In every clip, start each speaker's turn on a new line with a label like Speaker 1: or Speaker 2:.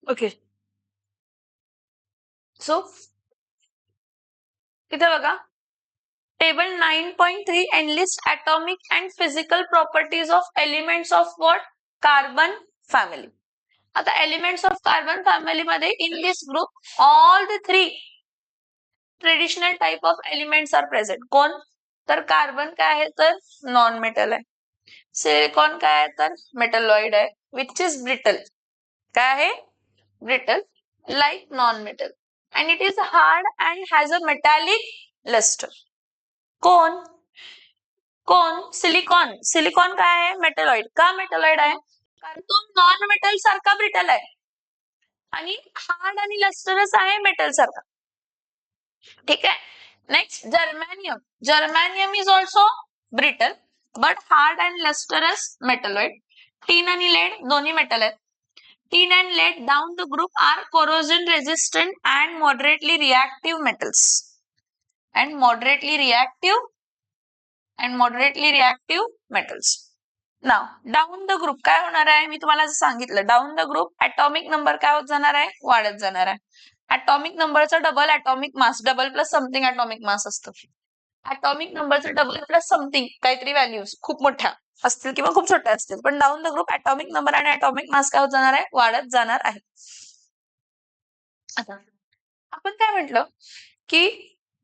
Speaker 1: Okay. So इथे बघा table 9.3 enlist atomic and physical properties of elements of what? Carbon family. आता elements of carbon family मध्ये in this group all the three traditional type of elements are present. कोण? तर carbon काय आहे तर non metal आहे. Silicon काय आहे तर मेटलॉइड आहे विच इज ब्रिटल. काय आहे? Brittle like non-metal and it is hard and has a metallic luster. कोण? कोण? सिलिकॉन. सिलिकॉन काय आहे? मेटलॉइड. का मेटलॉइड आहे? कारण तो नॉन मेटल सारखा ब्रिटल आहे आणि हार्ड आणि लस्टरस आहे मेटल सारखा. ठीक आहे. Next germanium. Germanium is also brittle but hard and lustrous metalloid. Tin आणि लेड दोन्ही मेटल आहेत. Tin and lead down the group are corrosion resistant and moderately reactive metals. And moderately reactive metals. Now down the group काय होणार आहे? मी तुम्हाला सांगितलं down the group atomic number काय होत जाणार आहे? वाढत जाणार आहे. atomic नंबरचा डबल atomic मास, डबल प्लस समथिंग atomic मास असतं. atomic नंबरचा डबल प्लस समथिंग काहीतरी व्हॅल्यूज खूप मोठ्या असतील किंवा खूप छोट्या असतील पण down the group atomic number आणि atomic मास काय होत जाणार आहे? वाढत जाणार आहे. आता आपण काय म्हटलं की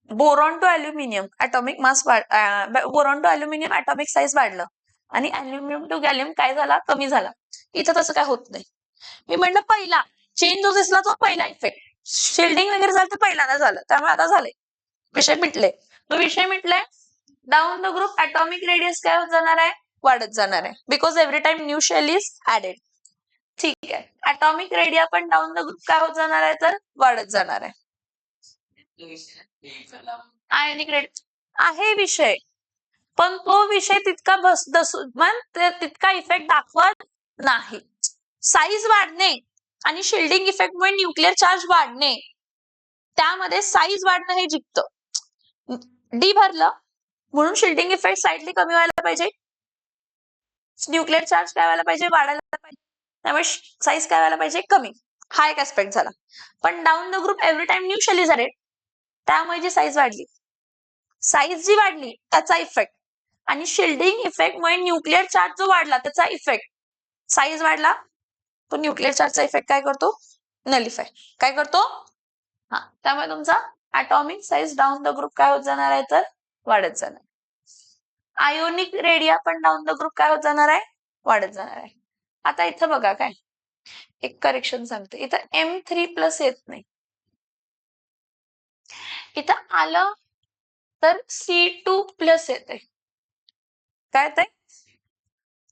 Speaker 1: boron to aluminium atomic mass boron to aluminium atomic size वाढलं आणि अल्युमिनियम टू गॅलियम काय झाला? कमी झाला. इथं तसं काय होत नाही. मी म्हणलं पहिला चेंज जो दिसला तो पहिला इफेक्ट. शिल्डिंग वगैरे झालं तर पहिल्यांदा झालं त्यामुळे आता झालंय. विषय मिटले. तो विषय मिटलाय. Down the group atomic radius काय होत जाणार आहे? वाढत जाणार आहे because every time new shell is added. ठीक आहे. atomic रेडिया पण डाऊन द ग्रुप काय होत जाणार आहे तर वाढत जाणार आहे. आयनिक रेडिया आहे विषय पण तो विषय तितका तितका इफेक्ट दाखवत नाही. साईज वाढणे आणि शिल्डिंग इफेक्टमुळे न्यूक्लिअर चार्ज वाढणे त्यामध्ये साईज वाढणं हे जिंकतं. डी भरलं म्हणून शिल्डिंग इफेक्ट स्लाइटली कमी व्हायला पाहिजे. न्यूक्लिअर चार्ज काय व्हायला पाहिजे? वाढायला पाहिजे. त्यामुळे साईज काय व्हायला पाहिजे? कमी. हा एक ऍस्पेक्ट झाला. पण down the group every time new shell is added त्यामुळे जी साईज वाढली, साईज जी वाढली त्याचा इफेक्ट आणि शिल्डिंग इफेक्टमुळे न्यूक्लिअर चार्ज जो वाढला त्याचा इफेक्ट. साईज वाढला तो न्यूक्लिअर चार्जचा इफेक्ट काय करतो? नलिफाय. काय करतो? हा. त्यामुळे तुमचा atomic size down the group काय होत जाणार आहे तर वाढत जाणार. आयोनिक रेडिया पण डाऊन द ग्रुप काय होत जाणार आहे? वाढत जाणार आहे. आता इथं बघा काय एक करेक्शन सांगते. इथं M3+ येत नाही. इथं आलं तर C2+ येते. काय येते?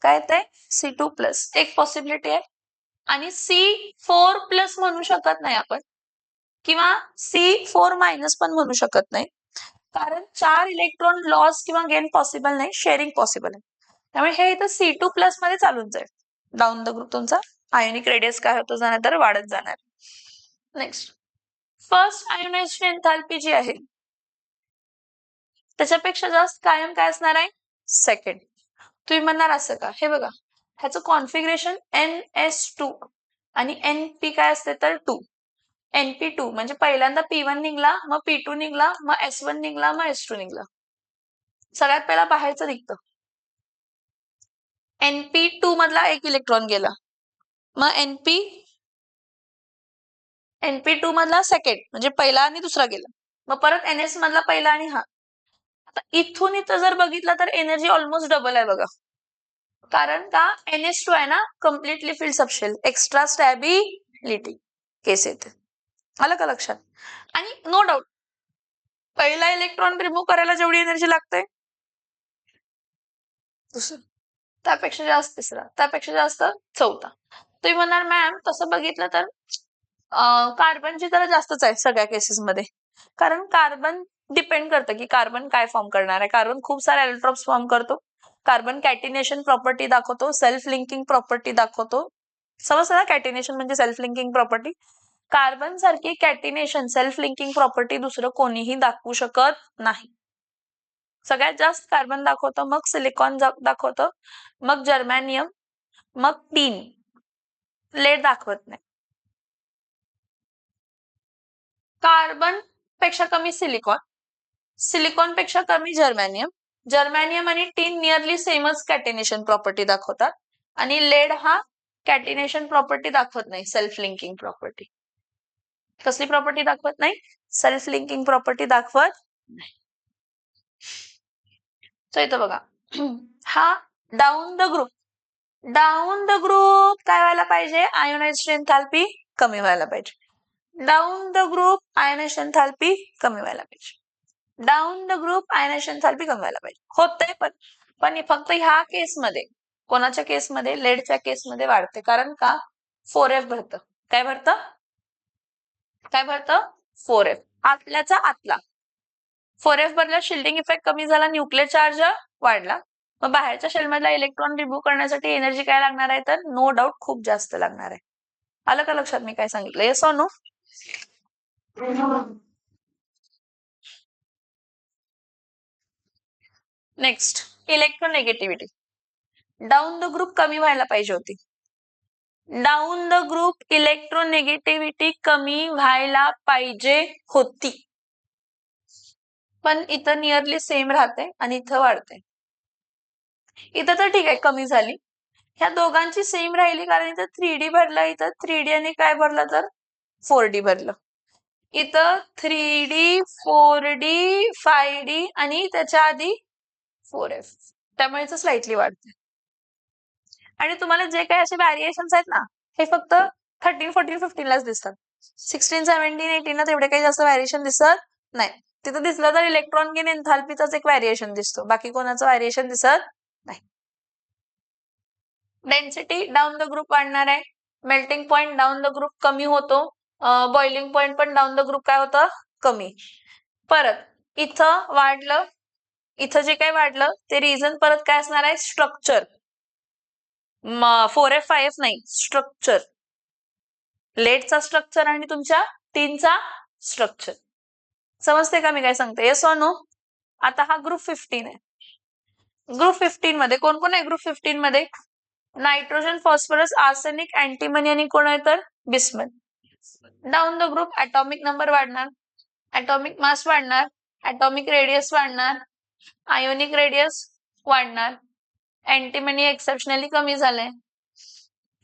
Speaker 1: काय येते? C2+ एक पॉसिबिलिटी आहे. आणि C4+ म्हणू शकत नाही आपण किंवा C4- पण म्हणू शकत नाही कारण 4 इलेक्ट्रॉन लॉस किंवा गेन पॉसिबल नाही, शेअरिंग पॉसिबल आहे. त्यामुळे हे इथं C2+ मध्ये चालून जाईल. डाऊन द ग्रुप तुमचा आयोनिक रेडियस काय होतो जाणार तर वाढत जाणार. नेक्स्ट फर्स्ट आयोनायझेशन एन्थाल्पी जी आहे त्याच्यापेक्षा जास्त कायम काय असणार आहे? सेकंड. तुम्ही म्हणणार असं का? हे बघा ह्याचं कॉन्फिगरेशन NS2 आणि NP काय असते तर 2. NP2 म्हणजे पहिल्यांदा P1 निघला मग P2 निघला मग S1 निघला मग S2 निघला. सगळ्यात पहिला बाहेरचं निघतं. NP2 मधला एक इलेक्ट्रॉन गेला मग NP2 मधला सेकंड म्हणजे पहिला आणि दुसरा गेला मग परत NS मधला पहिला आणि हा. आता इथून इथं जर बघितलं तर एनर्जी ऑलमोस्ट डबल आहे बघा. कारण का NS2 आहे ना completely filled subshell extra stability case येते. आलं का लक्षात? आणि नो डाऊट पहिला इलेक्ट्रॉन रिमूव्ह करायला जेवढी एनर्जी लागते त्यापेक्षा जास्त तिसरा त्यापेक्षा जास्त चौथा. तुम्ही म्हणणार मॅम तसं बघितलं तर कार्बनची तर जास्तच आहे सगळ्या केसेसमध्ये कारण कार्बन डिपेंड करतं की कार्बन काय फॉर्म करणार आहे. कार्बन खूप सारे एलेक्ट्रॉन्स फॉर्म करतो. कार्बन कॅटिनेशन प्रॉपर्टी दाखवतो, सेल्फ लिंकिंग प्रॉपर्टी दाखवतो. समजतं ना कॅटिनेशन म्हणजे सेल्फ लिंकिंग प्रॉपर्टी. कार्बन सारखी कॅटिनेशन सेल्फ लिंकिंग प्रॉपर्टी दुसरं कोणीही दाखवू शकत नाही. सगळ्यात जास्त कार्बन दाखवतं मग सिलिकॉन दाखवतं मग जर्मॅनियम मग टीन. लेड दाखवत नाही. कार्बन पेक्षा कमी सिलिकॉन, सिलिकॉन पेक्षा कमी जर्मॅनियम, जर्मॅनियम आणि टीन नियरली सेमच कॅटिनेशन प्रॉपर्टी दाखवतात आणि लेड हा कॅटिनेशन प्रॉपर्टी दाखवत नाही, सेल्फ लिंकिंग प्रॉपर्टी. कसली प्रॉपर्टी दाखवत नाही? सेल्फ लिंकिंग प्रॉपर्टी दाखवत नाही. सो इथं बघा हा down the group, down the group काय व्हायला पाहिजे? आयोनाइज्ड एन्थॅल्पी कमी व्हायला पाहिजे. डाऊन द ग्रुप आयोनाइज्ड एन्थॅल्पी कमी व्हायला पाहिजे. डाऊन द ग्रुप आयोनाइज्ड एन्थॅल्पी कमी व्हायला पाहिजे. होतंय पण फक्त ह्या केसमध्ये, कोणाच्या केसमध्ये? लेडच्या केसमध्ये वाढते. कारण का? 4F भरतं. काय भरतं? काय भरतं? 4F. आतल्याचा आतला 4F भरला, शिल्डिंग इफेक्ट कमी झाला, न्यूक्लिअर चार्ज वाढला. मग बाहेरच्या शेलमधला इलेक्ट्रॉन रिमूव्ह करण्यासाठी एनर्जी काय लागणार आहे? तर नो डाऊट खूप जास्त लागणार आहे. आलं का लक्षात मी काय सांगितलं? Yes or no? Next, electronegativity. Down the group कमी व्हायला पाहिजे होती. डाऊन द ग्रुप इलेक्ट्रोनेगेटिव्हिटी कमी व्हायला पाहिजे होती, पण इथं नियरली सेम राहते आणि इथं वाढते. इथं तर ठीक आहे, कमी झाली. ह्या दोघांची सेम राहिली कारण इथं 3D भरलं, इथं 3D आणि काय भरलं तर 4D भरलं. इथं 3D, 4D, 5D आणि त्याच्या आधी 4F, त्यामुळे इथं स्लाइटली वाढते. आणि तुम्हाला जे काही असे व्हॅरिएशन्स आहेत ना, हे फक्त 13, 14, 15 लाच दिसतात. 16, 17, 18 ला तेवढे काही जास्त व्हॅरिएशन दिसत नाही. तिथं दिसलं तर इलेक्ट्रॉन गेन एन्थाल्पीचाच एक व्हॅरिएशन दिसतो, बाकी कोणाचं व्हॅरिएशन दिसत नाही. डेन्सिटी डाऊन द ग्रुप वाढणार आहे. Melting point down the group कमी होतो. बॉइलिंग पॉइंट पण डाऊन द ग्रुप काय होतं? कमी. परत इथं वाढलं, इथं जे काही वाढलं ते रिझन परत काय असणार आहे? स्ट्रक्चर. 4F 5F नाही, स्ट्रक्चर. लेडचा स्ट्रक्चर आणि तुमच्या टीनचा स्ट्रक्चर. समजते का मी काय सांगते? Yes or no? आता हा ग्रुप 15 आहे. ग्रुप 15 मध्ये कोण कोण आहे? ग्रुप 15 मध्ये नायट्रोजन, फॉस्फरस, आर्सेनिक, अँटीमनी आणि कोण आहे तर bismuth. Down the group atomic number वाढणार, ऍटॉमिक मास वाढणार, ऍटॉमिक रेडियस वाढणार, आयोनिक रेडियस वाढणार, अँटीमनी एक्सेप्शनली कमी झालंय.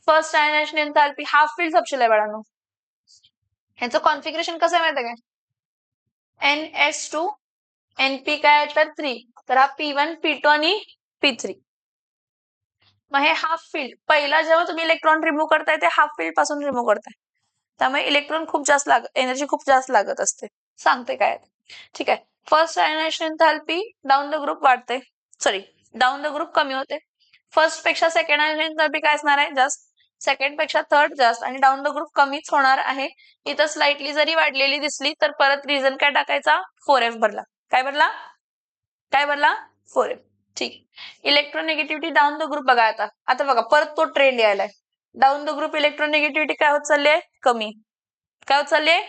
Speaker 1: First ionization enthalpy half filled subshell आहे बाळांनो. ह्याचं कॉन्फिगरेशन कसं आहे माहिती काय? NS2 NP काय आहे तर 3, तर हा P1, P2 आणि P3. मग हे हाफ फील्ड, पहिला जेव्हा तुम्ही इलेक्ट्रॉन रिमूव्ह करताय ते हाफ फील्ड पासून रिमूव्ह करताय, त्यामुळे इलेक्ट्रॉन खूप जास्त एनर्जी खूप जास्त लागत असते. सांगते काय? ठीक आहे. First ionization enthalpy down the group वाढते, सॉरी डाऊन द ग्रुप कमी होते. फर्स्ट पेक्षा सेकंड आयनायझेशन एन्थाल्पी काय असणार आहे? जास्त. सेकंड पेक्षा थर्ड जास्त आणि डाऊन द ग्रुप कमीच होणार आहे. इथं स्लाइटली जरी वाढलेली दिसली तर परत रिझन काय टाकायचा? 4F भरला. काय भरला? काय भरला? 4F. ठीक. इलेक्ट्रोनेगेटिव्हिटी डाऊन द ग्रुप बघा आता. आता बघा परत तो ट्रेंड यायलाय. डाऊन द ग्रुप इलेक्ट्रोनेगेटिव्हिटी काय होत चालली आहे? कमी. काय होत चालली आहे?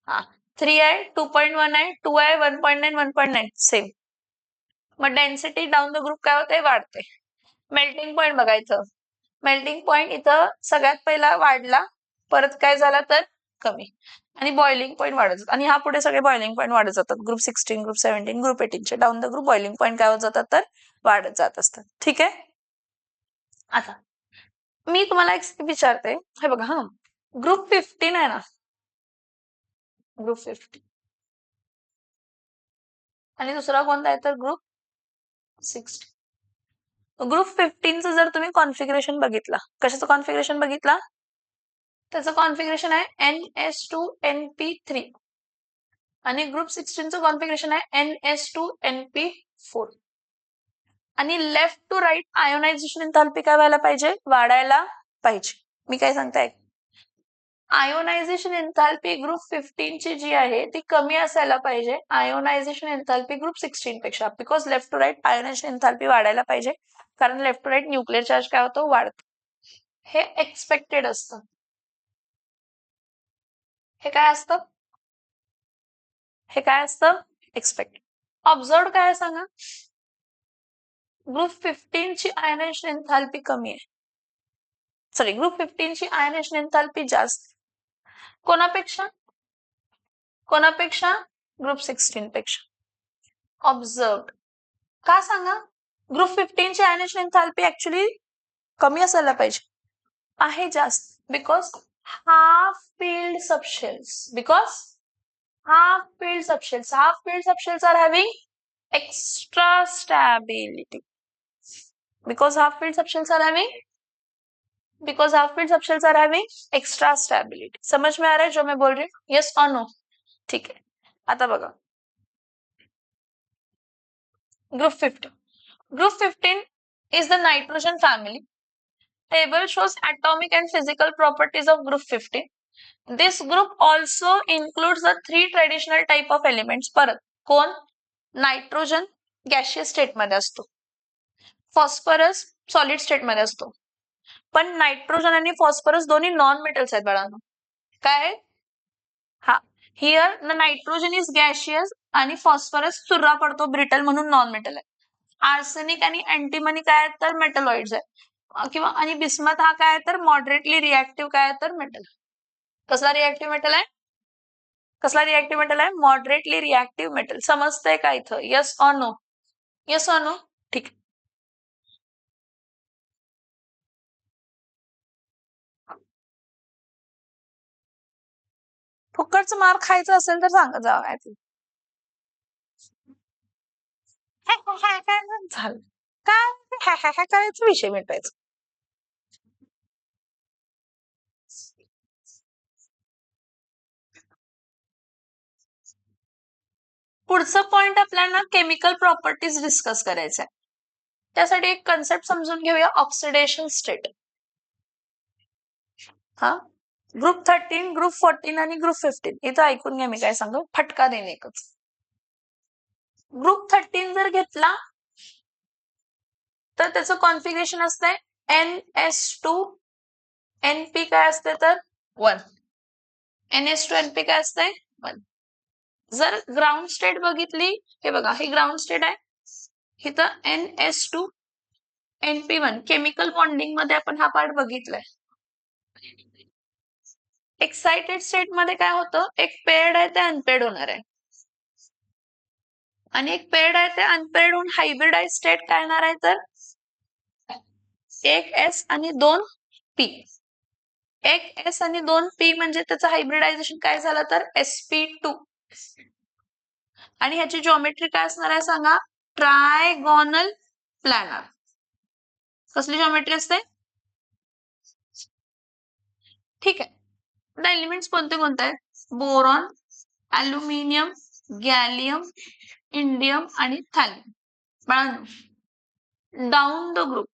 Speaker 1: हा 3 आहे, 2.1 आहे, 2 आहे, 1.9, 1.9 सेम. मग डेन्सिटी डाऊन द ग्रुप काय होते? वाढते. मेल्टिंग पॉइंट बघायचं. मेल्टिंग पॉइंट इथं सगळ्यात पहिला वाढला, परत काय झाला तर कमी, आणि बॉइलिंग पॉइंट वाढत जातात. आणि ह्या पुढे सगळे बॉइलिंग पॉइंट वाढत जातात. ग्रुप 16, ग्रुप 17, ग्रुप 18चे down the group boiling point काय होत जातात तर वाढत जात असतात. ठीक आहे. आता मी तुम्हाला एक विचारते, हे बघा हा ग्रुप 15 आहे ना, ग्रुप 15 आणि दुसरा कोणता आहे तर ग्रुप 16. ग्रुप 15चं जर तुम्ही कॉन्फिगरेशन बघितला, कशाचं कॉन्फिगरेशन बघितला? त्याचं कॉन्फिगरेशन आहे NS2NP3 आणि ग्रुप 16चं कॉन्फिगरेशन आहे NS2NP4. आणि left to right ionization enthalpy काय व्हायला पाहिजे? वाढायला पाहिजे. मी काय सांगताय? आयोनायझेशन एन्थाल्पी ग्रुप 15 ची जी आहे ती कमी असायला पाहिजे आयोनायझेशन एन्थाल्पी ग्रुप 16 पेक्षा, because left to right ionization enthalpy वाढायला पाहिजे, कारण left to right nuclear charge काय होतो? वाढतो. हे एक्सपेक्टेड असतं. हे काय असतं? हे काय असतं? एक्सपेक्टेड. ऑब्झर्व काय सांगा? ग्रुप 15 ची आयोनायझेशन एन्थाल्पी कमी आहे, सॉरी ग्रुप 15 ची आयोनायझेशन एन्थाल्पी जास्त. कोणापेक्षा? कोणापेक्षा? ग्रुप 16 पेक्षा. ऑब्झर्व का सांगा? ग्रुप 15 ची आयनेशन एन्थाल्पी ऍक्च्युली कमी असायला पाहिजे, आहे जास्त, because half filled subshells, half filled subshells are having extra stability. Because half filled subshells are having extra stability. समझ में आ रहा है जो मैं बोल रही हूँ? Yes or no? ठीक है. आता बघा. Group 15. Group 15 is the nitrogen family. Table shows atomic and physical properties of group 15. This group also includes the three traditional type of elements. परत कोण? नायट्रोजन गॅशियस स्टेट मध्ये असतो, फॉस्फरस सॉलिड स्टेट मध्ये असतो, पण नायट्रोजन आणि phosphorus दोन्ही non metals आहेत बाळांनो. काय? हा, here the nitrogen is gaseous आणि फॉस्फरस चुर्रा पडतो ब्रिटल म्हणून नॉन मेटल आहे. आर्सेनिक आणि अँटीमनी काय तर मेटलॉइड्स आहे, किंवा आणि बिस्मथ हा काय तर मॉडरेटली रिएक्टिव्ह काय तर मेटल. कसला रिएक्टिव्ह मेटल आहे? Moderately reactive metal. समजतंय का इथं? Yes or no? Yes or no? ठीक. फुकटचं मार खायचं असेल तर सांगा जावा. झालं काय करायचं, विषय मिटवायचा. पुढचं पॉइंट आपल्याला केमिकल प्रॉपर्टीज डिस्कस करायचं आहे. त्यासाठी एक कन्सेप्ट समजून घेऊया, ऑक्सिडेशन स्टेट. हा, ग्रुप 13, ग्रुप 14 आणि ग्रुप 15. इथं ऐकून घ्या मी काय सांगू, फटका देणे एकच. ग्रुप 13 जर घेतला तर त्याचं कॉन्फिगरेशन असतंय NS2 NP काय असते तर 1. NS2 NP काय असतंय 1. जर ग्राउंड स्टेट बघितली, हे बघा हे ग्राउंड स्टेट आहे, इथं NS2 NP1 केमिकल बॉन्डिंग मध्ये आपण हा पार्ट बघितलाय. एक्साइटेड स्टेट मध्ये काय होतं, एक पेअर्ड आहे ते अनपेअर्ड होणार आहे, आणि एक पेअर्ड आहे ते अनपेअर्ड होऊन हायब्रिडाइज स्टेट काय येणार आहे तर एक S आणि 2 P. एक S आणि 2 P म्हणजे त्याचं हायब्रिडायझेशन काय झालं तर sp2. आणि ह्याची जॉमेट्री काय असणार आहे सांगा, ट्रायगोनल प्लॅनर. कसली जॉमेट्री असते? ठीक आहे. आता एलिमेंट्स कोणते कोणते आहेत? बोरॉन, अल्युमिनियम, गॅलियम, इंडियम आणि थॅलियम. बाळांनो, डाऊन द ग्रुप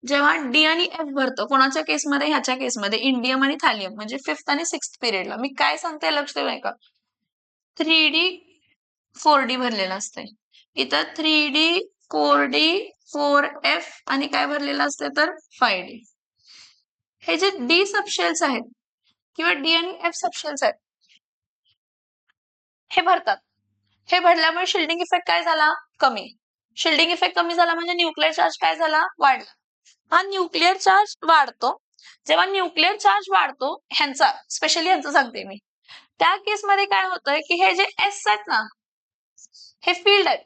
Speaker 1: जेव्हा डी आणि एफ भरतो, कोणाच्या केसमध्ये? ह्याच्या केसमध्ये इंडियम आणि थॅलियम, म्हणजे 5th आणि 6th पिरियडला. मी काय सांगते लक्ष देऊ का, 3D 4D भरलेलं असतंय. इथं 3D 4D 4F आणि काय भरलेलं असते तर 5D. हे जे डी सबशेल्स आहेत किंवा डी आणि एफ सबशेल्स आहेत, हे भरतात. हे भरल्यामुळे शिल्डिंग इफेक्ट काय झाला? कमी. शिल्डिंग इफेक्ट कमी झाला म्हणजे न्यूक्लिअर चार्ज काय झाला? वाढला. हा न्यूक्लिअर चार्ज वाढतो. जेव्हा न्यूक्लिअर चार्ज वाढतो, ह्यांचा स्पेशली ह्यांचं सांगते मी, त्या केसमध्ये काय होतंय की हे जे एस आहेत ना, हे फील्ड आहेत.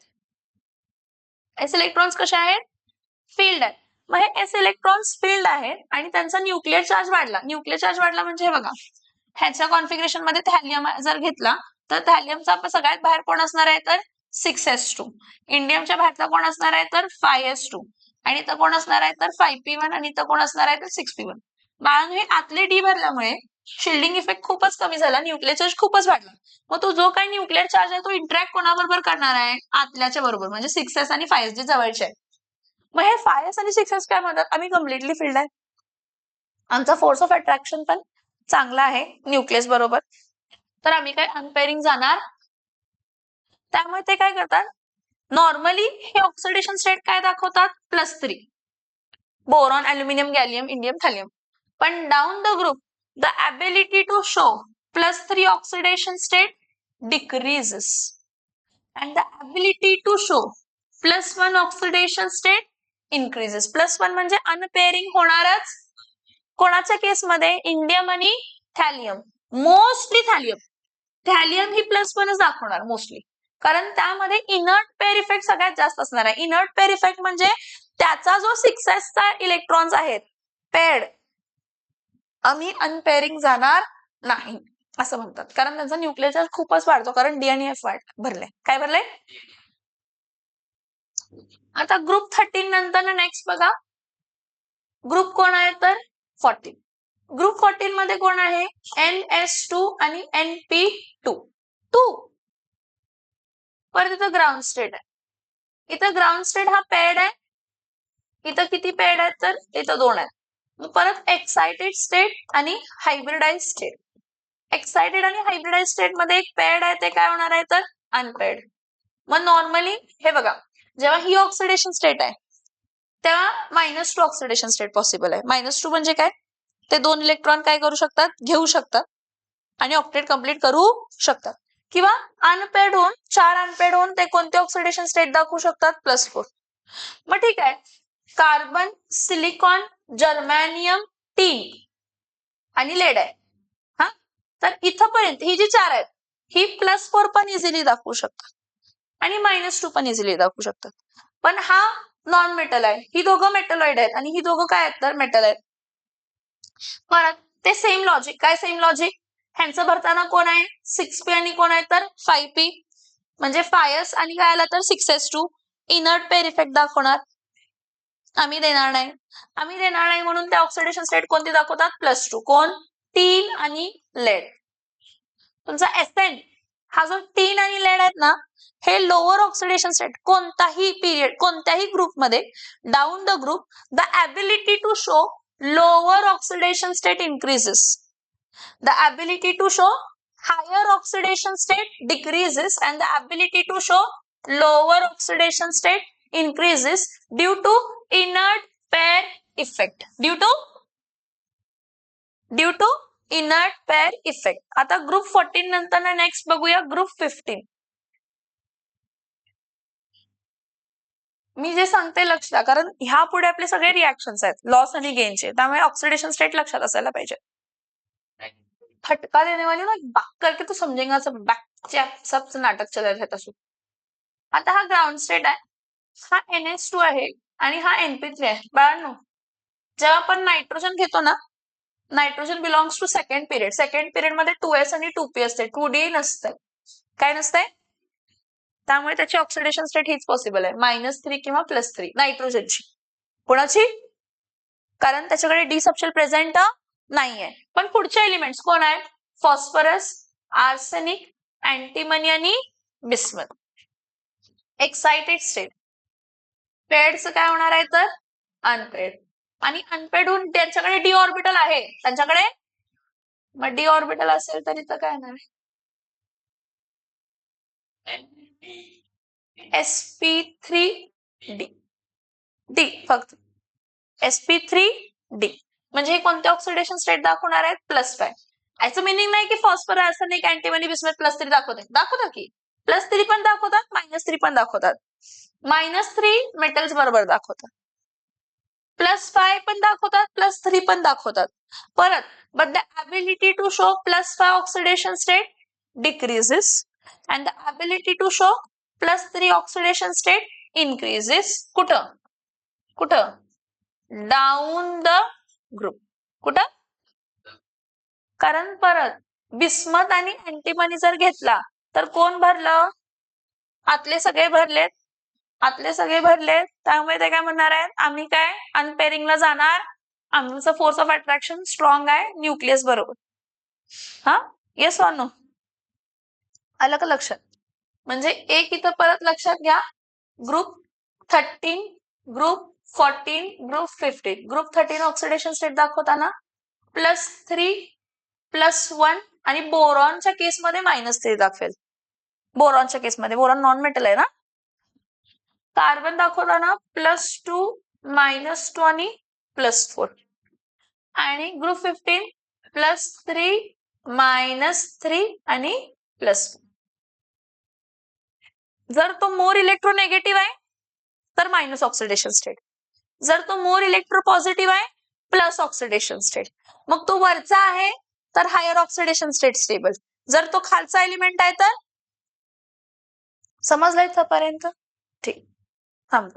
Speaker 1: एस इलेक्ट्रॉन्स कसे आहेत? फील्ड आहेत. मग हे एस इलेक्ट्रॉन्स फील्ड आहेत आणि त्यांचा न्यूक्लिअर चार्ज वाढला. न्यूक्लिअर चार्ज वाढला म्हणजे हे बघा, ह्याच्या कॉन्फिगरेशन मध्ये थॅलियम जर घेतला तर थॅलियमचा सगळ्यात बाहेर कोण असणार आहे तर 6s2. इंडियमच्या बाहेरचा कोण असणार आहे तर 5s2. आणि इथं कोण असणार आहे तर 5p1 आणि इथं कोण असणार आहे तर 6p1. बाळांनो, हे आतले डी भरल्यामुळे शिल्डिंग इफेक्ट खूपच कमी झाला, न्यूक्लिअर चार्ज खूपच वाढला. मग तो जो काही न्यूक्लिअर चार्ज आहे तो इंटरॅक्ट कोणाबरोबर करणार आहे? आतल्याच्या बरोबर, म्हणजे 6s आणि 5s जे जवळचे आहे. मग हे 5s आणि 6s काय म्हणतात? आम्ही कम्प्लिटली फील्ड आहे, आमचा फोर्स ऑफ अट्रॅक्शन पण चांगला आहे न्यूक्लियस बरोबर, तर आम्ही काय अनपेअरिंग जाणार. त्यामुळे ते काय करतात, नॉर्मली हे ऑक्सिडेशन स्टेट काय दाखवतात? +3. Boron, aluminium, gallium, indium, thallium. पण down the group the ability to show +3 oxidation state decreases and the ability to show +1 oxidation state increases. +1 म्हणजे अनपेअरिंग होणारच. कोणाच्या केसमध्ये? इंडियम आणि थॅलियम, मोस्टली थॅलियम. थॅलियम ही +1च दाखवणार मोस्टली, कारण त्यामध्ये इनर्ट पेअर इफेक्ट सगळ्यात जास्त असणार आहे. इनर्ट पेअर इफेक्ट म्हणजे त्याचा जो 6s चा इलेक्ट्रॉन्स आहेत पेअर्ड, आम्ही अनपेअरिंग जाणार नाही असं म्हणतात, कारण त्यांचा न्यूक्लियर चार्ज खूपच वाढतो, कारण डी आणि एफ भरले. काय भरले? आता ग्रुप 13 नंतर नेक्स्ट बघा, ग्रुप कोण आहे तर 14. ग्रुप 14 मध्ये कोण आहे? NS2 आणि NP2. परत इथं ग्राउंड स्टेट आहे. इथं ग्राउंड स्टेट हा पेअर्ड आहे. इथं किती पेअर्ड आहेत तर इथं 2 आहेत. परत एक्साइटेड स्टेट आणि हायब्रिडाइज स्टेट. एक्साइटेड आणि हायब्रिडाइज स्टेट मध्ये एक पेअर्ड आहे, ते काय होणार आहे तर अनपेअर्ड. मग नॉर्मली हे बघा, जेव्हा ही ऑक्सिडेशन स्टेट आहे तेव्हा -2 ऑक्सिडेशन स्टेट पॉसिबल आहे. -2 म्हणजे काय? ते 2 इलेक्ट्रॉन काय करू शकतात? घेऊ शकतात आणि ऑक्टेट कंप्लीट करू शकतात. किंवा अनपेअर्ड होऊन 4 अनपेअर्ड होऊन ते कोणते ऑक्सिडेशन स्टेट दाखवू शकतात? +4. मग ठीक आहे, कार्बन, सिलिकॉन, जर्मॅनियम, टीन आणि लेड आहे. हा, तर इथपर्यंत ही जी 4 आहेत ही +4 पण इझिली दाखवू शकतात आणि -2 पण इझिली दाखवू शकतात. पण हा नॉन मेटल आहे, ही दोघं मेटलॉइड आहेत आणि ही दोघं काय आहेत तर मेटल आहेत. परत ते सेम लॉजिक. काय सेम लॉजिक? ह्यांचं भरताना कोण आहे? 6p आणि कोण आहे तर 5p, म्हणजे 5s आणि काय आला तर 6s2. इनर्ट पेअर इफेक्ट दाखवणार, आम्ही देणार नाही म्हणून त्या ऑक्सिडेशन स्टेट कोणती दाखवतात? +2. कोण? टीन आणि लेड. तुमचा एसेंट हा जो टीन आणि लेड आहेत ना, हे लोअर ऑक्सिडेशन स्टेट कोणताही पिरियड कोणत्याही ग्रुपमध्ये down the group the ability to show lower oxidation state increases, the ability to show higher oxidation state decreases and the ability to show lower oxidation state increases due to inert pair effect. Due to inert pair effect. आता group 14 नंतर next बघूया group 15. मी जे सांगते लक्ष द्या, कारण ह्या पुढे आपले सगळे रिएक्शन्स आहेत लॉस आणि गेनचे, त्यामुळे ऑक्सिडेशन स्टेट लक्षात असायला पाहिजे. फटका देने वाली ना बात करके तो समजेगा सब नाटक चल रहा था. आता हा ग्राउंड स्टेट आहे, हा NS2 आहे आणि हा NP3 आहे. बाळांनो, जेव्हा आपण नायट्रोजन घेतो ना, nitrogen belongs to second period. Second period मध्ये 2s आणि 2p असते, 2d नसते. काय नसते? त्यामुळे त्याची ऑक्सिडेशन स्टेट हीच पॉसिबल आहे, -3 किंवा +3 नायट्रोजनची. कोणाची? कारण त्याच्याकडे डी सबशेल प्रेझेंट नाहीये. पण पुढचे एलिमेंट्स कोण आहेत? फॉस्फरस, आर्सेनिक, अँटीमनी आणि बिस्मथ. एक्साइटेड स्टेट पेअर्डचं काय होणार आहे तर अनपेअर्ड, आणि अनपेअर्ड होऊन त्यांच्याकडे डी ऑर्बिटल आहे, त्यांच्याकडे मग डी ऑर्बिटल असेल तर इथं काय येणार आहे? sp3d डी फक्त sp3d. म्हणजे हे कोणते ऑक्सिडेशन स्टेट दाखवणार आहेत? +5. याचं मिनिंग नाही की फॉस्फरस, आर्सेनिक, अँटीमनी, बिस्मथ +3 दाखवतात की +3 पण दाखवतात, -3 पण दाखवतात. -3 मेटल्स बरोबर दाखवतात, +5 पण दाखवतात, +3 पण दाखवतात. परत but the ability to show +5 oxidation state decreases and the ability to show +3 oxidation state increases. कुठं? Down the group. कुठं? कारण परत बिस्मथ आणि अँटीमनी जर घेतला तर कोण भरलं? आतले सगळे भरलेत, त्यामुळे ते काय म्हणणार आहेत? आम्ही काय अनपेअरिंगला जाणार, आमचं फोर्स ऑफ अट्रॅक्शन स्ट्रॉंग आहे न्यूक्लियस बरोबर. हा, येस ऑर नो? आलं का लक्षात? म्हणजे एक इथं परत लक्षात घ्या, group 13, group 14, group 15. Group 13 oxidation state दाखवताना +3, +1 आणि बोरॉनच्या केसमध्ये -3 दाखवेल. बोरॉनच्या केसमध्ये, बोरॉन नॉन मेटल आहे ना. कार्बन दाखवताना +2, -2 आणि +4. आणि ग्रुप 15 +3, -3 आणि +1. जर तो मोर इलेक्ट्रोनेगेटिव्ह आहे तर मायनस ऑक्सिडेशन स्टेट, जर तो मोर इलेक्ट्रोपॉझिटिव्ह आहे प्लस ऑक्सिडेशन स्टेट. मग तो वरचा आहे तर हायर ऑक्सिडेशन स्टेट स्टेबल, जर तो खालचा एलिमेंट आहे तर समजलं इथपर्यंत? ठीक, थांब.